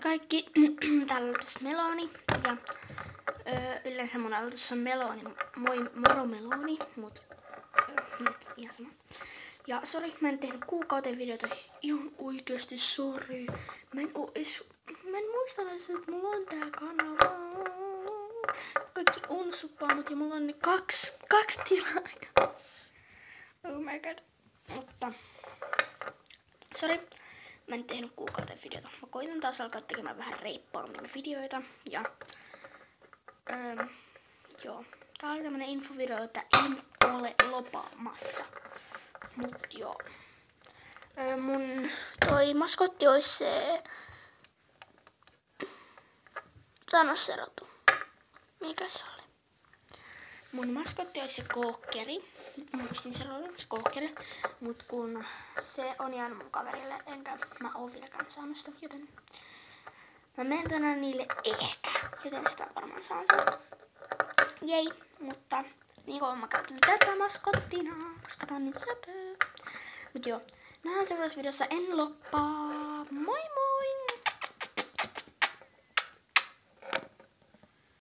kaikki, täällä on tässä Meloni ja yleensä mun aloitus on Meloni, moro Meloni, mut nyt ihan sama. Ja sori, mä en tehnyt kuukauteen videota, ihan oikeesti sori. Mä en muista edes, että mulla on tää kanava. Kaikki unsuppaa mut ja mulla on ne kaksi tilaajaa. Oh my god. Mutta sori, mä en tehnyt kuukauteen videota. Mä koitan taas alkaa tekemään vähän reippaammin videoita. Ja joo. Tää oli tämmönen infovideo, että en ole lopaamassa. Mut joo. Mun toi maskotti ois se... Sano se rotu. Mikä se oli? Mun maskotti ois se kookkeri. Muistin se rotu, se kookkeri. Mut kun se on jäänyt mun kaverille, enkä mä oo vieläkään saanut sitä, joten mä menen tänään niille ehkä. Joten sitä varmaan saan sen. Jei, mutta niin kuin mä käytän tätä maskottina, koska tää on niin söpö. Mut joo, nähdään seuraavassa videossa, en loppaa.